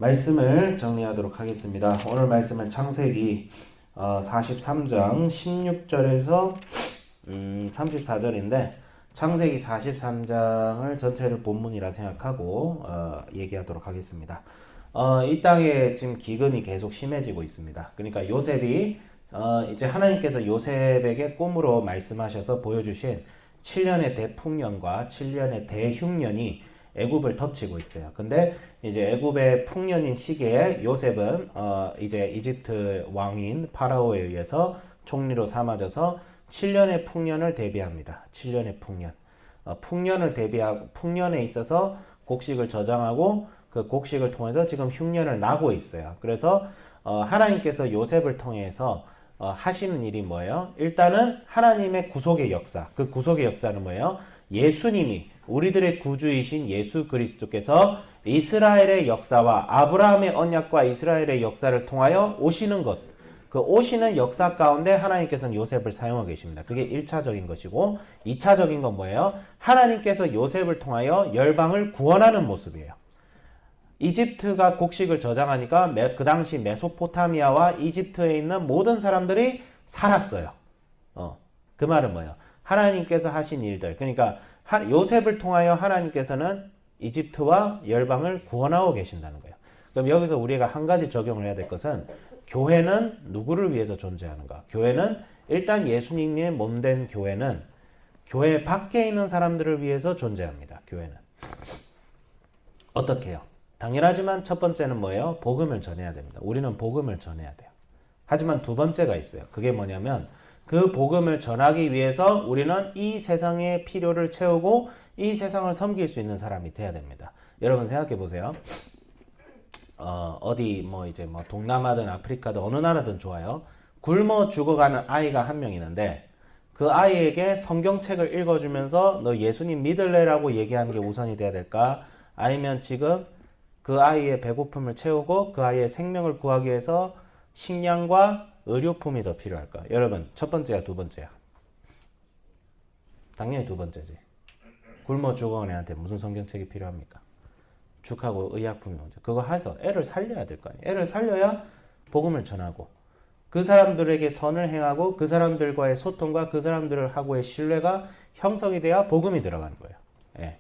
말씀을 정리하도록 하겠습니다. 오늘 말씀은 창세기 43장 16절에서 34절인데 창세기 43장을 전체를 본문이라 생각하고 얘기하도록 하겠습니다. 이 땅에 지금 기근이 계속 심해지고 있습니다. 그러니까 요셉이 이제 하나님께서 요셉에게 꿈으로 말씀하셔서 보여주신 7년의 대풍년과 7년의 대흉년이 애굽을 덮치고 있어요. 근데 이제 애굽의 풍년인 시기에 요셉은 이제 이집트 왕인 파라오에 의해서 총리로 삼아져서 7년의 풍년을 대비합니다. 7년의 풍년. 풍년을 대비하고 풍년에 있어서 곡식을 저장하고 그 곡식을 통해서 지금 흉년을 나고 있어요. 그래서 하나님께서 요셉을 통해서 하시는 일이 뭐예요? 일단은 하나님의 구속의 역사. 그 구속의 역사는 뭐예요? 예수님이 우리들의 구주이신 예수 그리스도께서 이스라엘의 역사와 아브라함의 언약과 이스라엘의 역사를 통하여 오시는 것. 그 오시는 역사 가운데 하나님께서는 요셉을 사용하고 계십니다. 그게 1차적인 것이고 2차적인 건 뭐예요? 하나님께서 요셉을 통하여 열방을 구원하는 모습이에요. 이집트가 곡식을 저장하니까 그 당시 메소포타미아와 이집트에 있는 모든 사람들이 살았어요. 그 말은 뭐예요? 하나님께서 하신 일들. 그러니까 요셉을 통하여 하나님께서는 이집트와 열방을 구원하고 계신다는 거예요. 그럼 여기서 우리가 한 가지 적용을 해야 될 것은 교회는 누구를 위해서 존재하는가? 교회는 일단 예수님의 몸된 교회는 교회 밖에 있는 사람들을 위해서 존재합니다. 교회는. 어떻게 해요? 당연하지만 첫 번째는 뭐예요? 복음을 전해야 됩니다. 우리는 복음을 전해야 돼요. 하지만 두 번째가 있어요. 그게 뭐냐면 그 복음을 전하기 위해서 우리는 이 세상의 필요를 채우고 이 세상을 섬길 수 있는 사람이 돼야 됩니다. 여러분 생각해 보세요. 어디 이제 동남아든 아프리카든 어느 나라든 좋아요. 굶어 죽어가는 아이가 한 명 있는데 그 아이에게 성경책을 읽어주면서 너 예수님 믿을래라고 얘기하는 게 우선이 돼야 될까? 아니면 지금 그 아이의 배고픔을 채우고 그 아이의 생명을 구하기 위해서 식량과 의료품이 더 필요할까? 여러분 첫 번째야 두 번째야? 당연히 두 번째지. 굶어 죽어온 애한테 무슨 성경책이 필요합니까? 죽하고 의약품이 먼저. 그거 해서 애를 살려야 될 거 아니에요. 애를 살려야 복음을 전하고 그 사람들에게 선을 행하고 그 사람들과의 소통과 그 사람들하고의 신뢰가 형성이 돼야 복음이 들어가는 거예요. 예.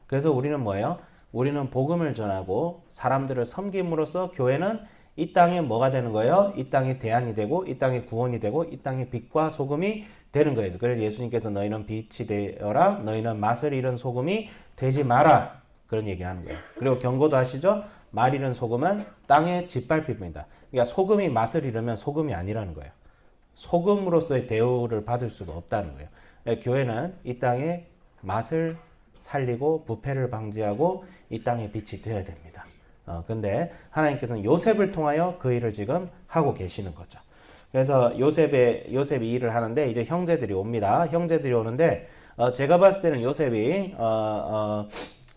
그래서 우리는 뭐예요? 우리는 복음을 전하고 사람들을 섬김으로써 교회는 이 땅에 뭐가 되는 거예요? 이 땅에 대안이 되고 이 땅에 구원이 되고 이 땅에 빛과 소금이 되는 거예요. 그래서 예수님께서 너희는 빛이 되어라 너희는 맛을 잃은 소금이 되지 마라 그런 얘기하는 거예요. 그리고 경고도 하시죠? 말 잃은 소금은 땅에 짓밟힙니다. 그러니까 소금이 맛을 잃으면 소금이 아니라는 거예요. 소금으로서의 대우를 받을 수가 없다는 거예요. 그러니까 교회는 이 땅에 맛을 살리고 부패를 방지하고 이 땅의 빛이 되어야 됩니다. 근데 하나님께서는 요셉을 통하여 그 일을 지금 하고 계시는 거죠. 그래서 요셉이 일을 하는데 이제 형제들이 옵니다. 형제들이 오는데 제가 봤을 때는 요셉이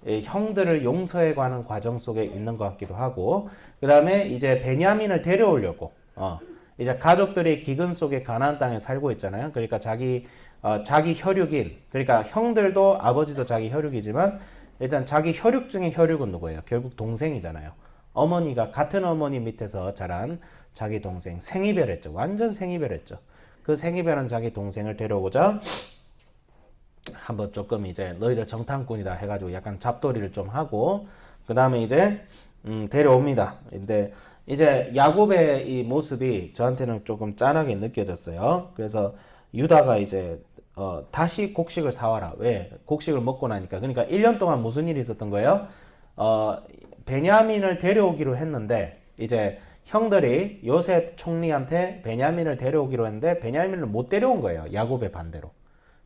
형들을 용서해 가는 과정 속에 있는 것 같기도 하고 그 다음에 이제 베냐민을 데려오려고 이제 가족들이 기근 속에 가나안 땅에 살고 있잖아요. 그러니까 자기 혈육인 그러니까 형들도 아버지도 자기 혈육이지만 일단 자기 혈육 중에 혈육은 누구예요? 결국 동생이잖아요. 어머니가 같은 어머니 밑에서 자란 자기 동생 생이별했죠. 완전 생이별했죠. 그 생이별한 자기 동생을 데려오고자 한번 조금 이제 너희들 정탐꾼이다 해가지고 약간 잡돌이를 좀 하고 그 다음에 이제 데려옵니다. 근데 이제 야곱의 이 모습이 저한테는 조금 짠하게 느껴졌어요. 그래서 유다가 이제 다시 곡식을 사와라. 왜? 곡식을 먹고 나니까. 그러니까 1년 동안 무슨 일이 있었던 거예요? 베냐민을 데려오기로 했는데 이제 형들이 요셉 총리한테 베냐민을 데려오기로 했는데 베냐민을 못 데려온 거예요. 야곱의 반대로.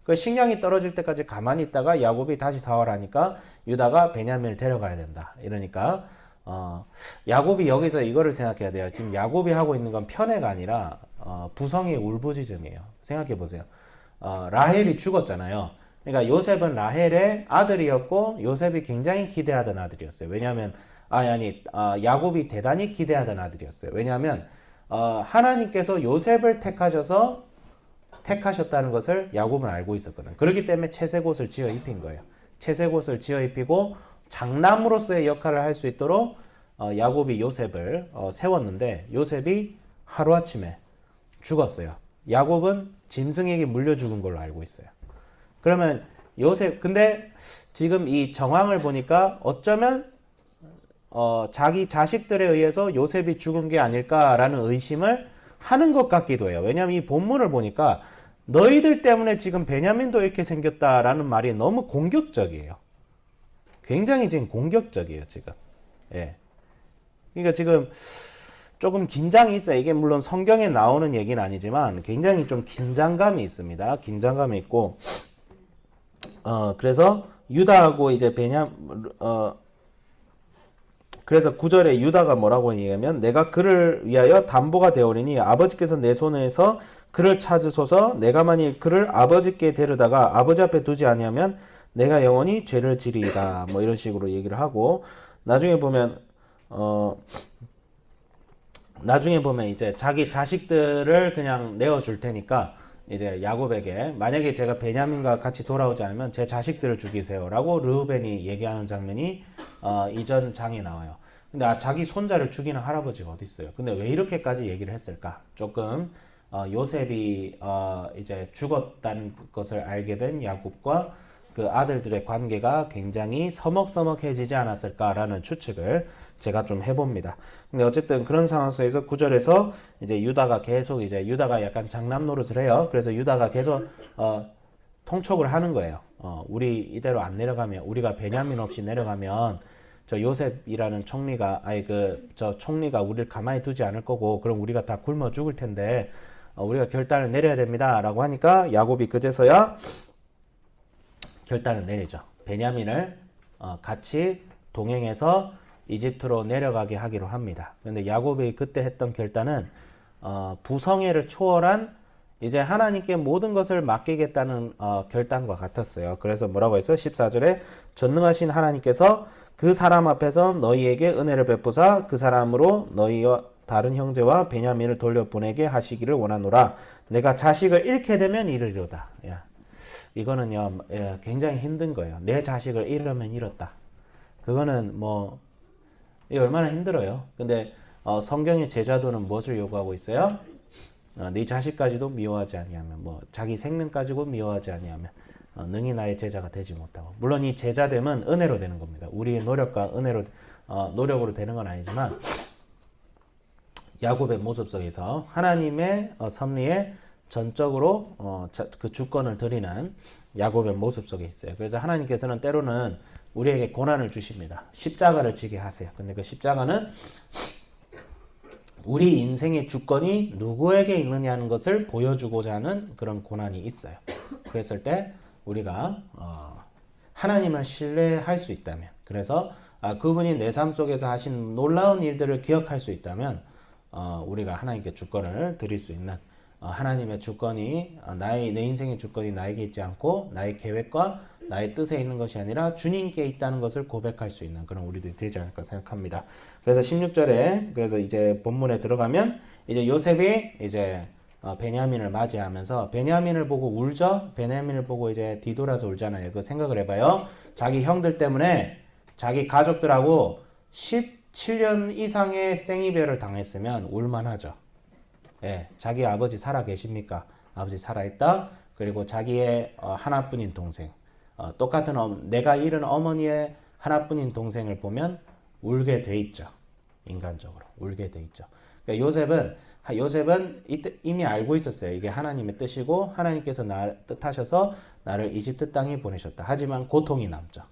그 식량이 떨어질 때까지 가만히 있다가 야곱이 다시 사와라니까 유다가 베냐민을 데려가야 된다. 이러니까 야곱이 여기서 이거를 생각해야 돼요. 지금 야곱이 하고 있는 건 편애가 아니라 부성의 울부짖음이에요. 생각해 보세요. 라헬이 죽었잖아요. 그러니까 요셉은 라헬의 아들이었고 요셉이 굉장히 기대하던 아들이었어요. 왜냐하면 야곱이 대단히 기대하던 아들이었어요. 왜냐하면 하나님께서 요셉을 택하셨다는 것을 야곱은 알고 있었거든. 그렇기 때문에 채색옷을 지어 입힌 거예요. 채색옷을 지어 입히고 장남으로서의 역할을 할 수 있도록 야곱이 요셉을 세웠는데 요셉이 하루아침에 죽었어요. 야곱은 짐승에게 물려 죽은 걸로 알고 있어요. 그러면 요셉 근데 지금 이 정황을 보니까 어쩌면 자기 자식들에 의해서 요셉이 죽은 게 아닐까라는 의심을 하는 것 같기도 해요. 왜냐하면 이 본문을 보니까 너희들 때문에 지금 베냐민도 이렇게 생겼다라는 말이 너무 공격적이에요. 굉장히 지금 공격적이에요, 지금. 예. 그러니까 지금 조금 긴장이 있어요. 이게 물론 성경에 나오는 얘기는 아니지만 굉장히 좀 긴장감이 있습니다. 긴장감이 있고, 그래서 유다하고 이제 그래서 9절에 유다가 뭐라고 얘기하면 내가 그를 위하여 담보가 되오리니 아버지께서 내 손에서 그를 찾으소서 내가 만일 그를 아버지께 데려다가 아버지 앞에 두지 아니하면 내가 영원히 죄를 지리이다. 뭐 이런 식으로 얘기를 하고 나중에 보면 이제 자기 자식들을 그냥 내어줄 테니까 이제 야곱에게 만약에 제가 베냐민과 같이 돌아오지 않으면 제 자식들을 죽이세요라고 르우벤이 얘기하는 장면이 이전 장에 나와요. 근데 자기 손자를 죽이는 할아버지가 어디 있어요? 근데 왜 이렇게까지 얘기를 했을까? 조금 요셉이 이제 죽었다는 것을 알게 된 야곱과 그 아들들의 관계가 굉장히 서먹서먹해지지 않았을까라는 추측을 제가 좀 해봅니다. 근데 어쨌든 그런 상황 속에서 9절에서 이제 유다가 계속 이제 유다가 약간 장남 노릇을 해요. 그래서 유다가 계속 통촉을 하는 거예요. 우리 이대로 안 내려가면 우리가 베냐민 없이 내려가면 저 요셉이라는 총리가 저 총리가 우리를 가만히 두지 않을 거고 그럼 우리가 다 굶어 죽을 텐데 우리가 결단을 내려야 됩니다라고 하니까 야곱이 그제서야 결단을 내리죠. 베냐민을 같이 동행해서 이집트로 내려가게 하기로 합니다. 그런데 야곱이 그때 했던 결단은 부성애를 초월한 이제 하나님께 모든 것을 맡기겠다는 결단과 같았어요. 그래서 뭐라고 했어요? 14절에 전능하신 하나님께서 그 사람 앞에서 너희에게 은혜를 베푸사 그 사람으로 너희와 다른 형제와 베냐민을 돌려보내게 하시기를 원하노라. 내가 자식을 잃게 되면 이르리로다. 야, 이거는요 굉장히 힘든 거예요. 내 자식을 잃으면 잃었다. 그거는 뭐 이게 얼마나 힘들어요. 근데 성경의 제자도는 무엇을 요구하고 있어요? 네 자식까지도 미워하지 아니하면 뭐 자기 생명까지도 미워하지 아니하면 능히 나의 제자가 되지 못하고 물론 이 제자됨은 은혜로 되는 겁니다. 우리의 노력과 은혜로 노력으로 되는 건 아니지만 야곱의 모습 속에서 하나님의 섭리에 전적으로 그 주권을 드리는 야곱의 모습 속에 있어요. 그래서 하나님께서는 때로는 우리에게 고난을 주십니다. 십자가를 지게 하세요. 근데 그 십자가는 우리 인생의 주권이 누구에게 있느냐는 것을 보여주고자 하는 그런 고난이 있어요. 그랬을 때 우리가 하나님을 신뢰할 수 있다면 그래서 그분이 내 삶 속에서 하신 놀라운 일들을 기억할 수 있다면 우리가 하나님께 주권을 드릴 수 있는 하나님의 주권이 내 인생의 주권이 나에게 있지 않고 나의 계획과 나의 뜻에 있는 것이 아니라 주님께 있다는 것을 고백할 수 있는 그런 우리들이 되지 않을까 생각합니다. 그래서 16절에 그래서 이제 본문에 들어가면 이제 요셉이 이제 베냐민을 맞이하면서 베냐민을 보고 울죠. 베냐민을 보고 이제 뒤돌아서 울잖아요. 그 생각을 해봐요. 자기 형들 때문에 자기 가족들하고 17년 이상의 생이별을 당했으면 울만하죠. 예, 자기 아버지 살아 계십니까? 아버지 살아있다. 그리고 자기의 하나뿐인 동생, 똑같은 내가 잃은 어머니의 하나뿐인 동생을 보면 울게 돼 있죠. 인간적으로 울게 돼 있죠. 그러니까 요셉은 이미 알고 있었어요. 이게 하나님의 뜻이고 하나님께서 뜻하셔서 나를 이집트 땅에 보내셨다. 하지만 고통이 남죠.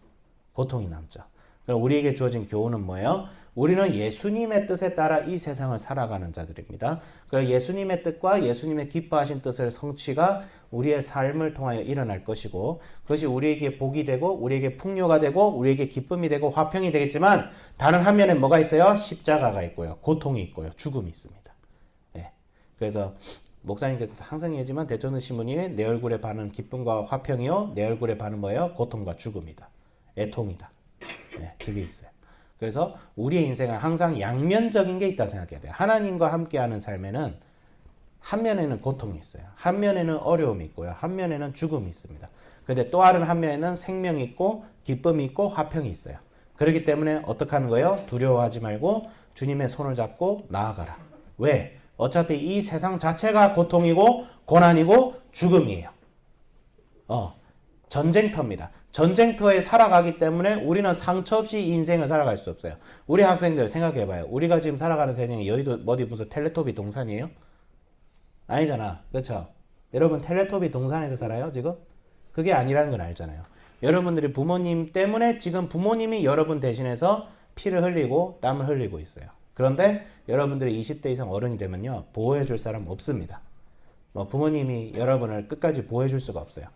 고통이 남죠. 그럼 우리에게 주어진 교훈은 뭐예요? 우리는 예수님의 뜻에 따라 이 세상을 살아가는 자들입니다. 그래서 예수님의 뜻과 예수님의 기뻐하신 뜻을 성취가 우리의 삶을 통하여 일어날 것이고 그것이 우리에게 복이 되고 우리에게 풍요가 되고 우리에게 기쁨이 되고 화평이 되겠지만 다른 한면에 뭐가 있어요? 십자가가 있고요. 고통이 있고요. 죽음이 있습니다. 네. 그래서 목사님께서 항상 얘기하지만 대전의 신문이 내 얼굴에 반은 기쁨과 화평이요. 내 얼굴에 반은 뭐예요? 고통과 죽음이다. 애통이다. 네, 그게 있어요. 그래서 우리의 인생은 항상 양면적인 게 있다 생각해야 돼요. 하나님과 함께하는 삶에는 한면에는 고통이 있어요. 한면에는 어려움이 있고요. 한면에는 죽음이 있습니다. 근데 또 다른 한면에는 생명이 있고 기쁨이 있고 화평이 있어요. 그렇기 때문에 어떻게 하는 거예요? 두려워하지 말고 주님의 손을 잡고 나아가라. 왜? 어차피 이 세상 자체가 고통이고 고난이고 죽음이에요. 전쟁터입니다. 전쟁터에 살아가기 때문에 우리는 상처 없이 인생을 살아갈 수 없어요. 우리 학생들 생각해봐요. 우리가 지금 살아가는 세상이 여의도 어디 무슨 텔레토비 동산이에요? 아니잖아. 그렇죠? 여러분 텔레토비 동산에서 살아요 지금? 그게 아니라는 건 알잖아요. 여러분들이 부모님 때문에 지금 부모님이 여러분 대신해서 피를 흘리고 땀을 흘리고 있어요. 그런데 여러분들이 20대 이상 어른이 되면요 보호해 줄 사람 없습니다. 부모님이 여러분을 끝까지 보호해 줄 수가 없어요.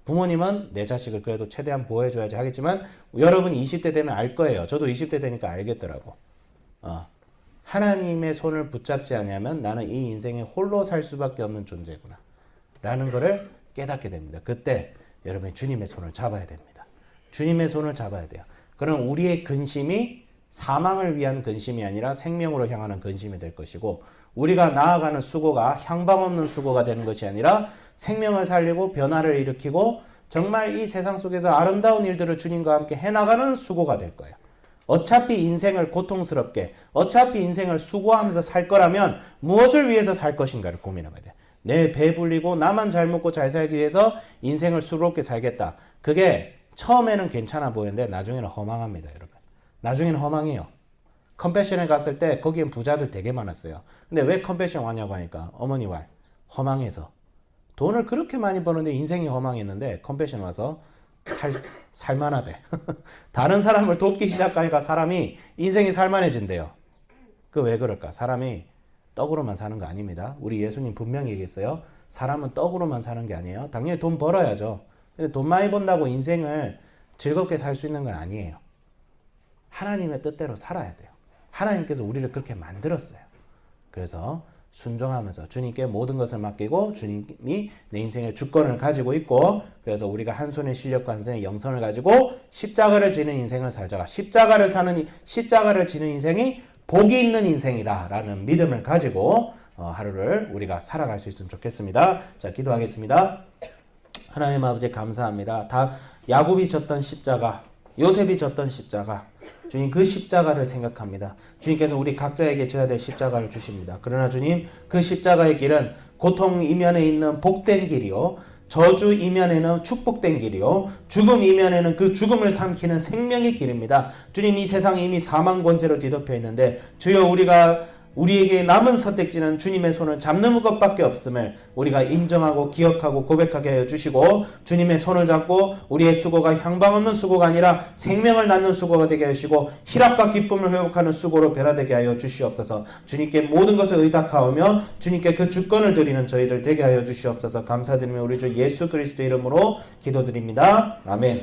부모님은 내 자식을 그래도 최대한 보호해 줘야지 하겠지만 여러분이 20대 되면 알 거예요. 저도 20대 되니까 알겠더라고. 하나님의 손을 붙잡지 않으면 나는 이 인생에 홀로 살 수밖에 없는 존재구나 라는 것을 깨닫게 됩니다. 그때 여러분이 주님의 손을 잡아야 됩니다. 주님의 손을 잡아야 돼요. 그럼 우리의 근심이 사망을 위한 근심이 아니라 생명으로 향하는 근심이 될 것이고, 우리가 나아가는 수고가 향방 없는 수고가 되는 것이 아니라 생명을 살리고 변화를 일으키고 정말 이 세상 속에서 아름다운 일들을 주님과 함께 해나가는 수고가 될 거예요. 어차피 인생을 고통스럽게, 어차피 인생을 수고하면서 살 거라면 무엇을 위해서 살 것인가를 고민해봐야 돼요. 내 배 불리고 나만 잘 먹고 잘 살기 위해서 인생을 수고롭게 살겠다. 그게 처음에는 괜찮아 보이는데 나중에는 허망합니다, 여러분. 나중에는 허망해요. 컴패션에 갔을 때 거기엔 부자들 되게 많았어요. 근데 왜 컴패션 왔냐고 하니까 어머니 말 허망해서. 돈을 그렇게 많이 버는데 인생이 허망했는데 컴패션 와서 살만하대. 다른 사람을 돕기 시작하니까 사람이 인생이 살만해진대요. 그 왜 그럴까? 사람이 떡으로만 사는 거 아닙니다. 우리 예수님 분명히 얘기했어요. 사람은 떡으로만 사는 게 아니에요. 당연히 돈 벌어야죠. 근데 돈 많이 번다고 인생을 즐겁게 살 수 있는 건 아니에요. 하나님의 뜻대로 살아야 돼요. 하나님께서 우리를 그렇게 만들었어요. 그래서 순종하면서 주님께 모든 것을 맡기고 주님이 내 인생의 주권을 가지고 있고, 그래서 우리가 한 손의 실력과 한 손의 영성을 가지고 십자가를 지는 인생을 살자가, 십자가를 지는 인생이 복이 있는 인생이다 라는 믿음을 가지고 하루를 우리가 살아갈 수 있으면 좋겠습니다. 자, 기도하겠습니다. 하나님 아버지 감사합니다. 다 야곱이 졌던 십자가, 요셉이 졌던 십자가, 주님 그 십자가를 생각합니다. 주님께서 우리 각자에게 져야 될 십자가를 주십니다. 그러나 주님 그 십자가의 길은 고통 이면에 있는 복된 길이요, 저주 이면에는 축복된 길이요, 죽음 이면에는 그 죽음을 삼키는 생명의 길입니다. 주님 이 세상이 이미 사망 권세로 뒤덮여 있는데 주여 우리에게 남은 선택지는 주님의 손을 잡는 것밖에 없음을 우리가 인정하고 기억하고 고백하게 하여 주시고, 주님의 손을 잡고 우리의 수고가 향방 없는 수고가 아니라 생명을 낳는 수고가 되게 하시고 희락과 기쁨을 회복하는 수고로 변화되게 하여 주시옵소서. 주님께 모든 것을 의탁하오며 주님께 그 주권을 드리는 저희들 되게 하여 주시옵소서. 감사드리며 우리 주 예수 그리스도 이름으로 기도드립니다. 아멘.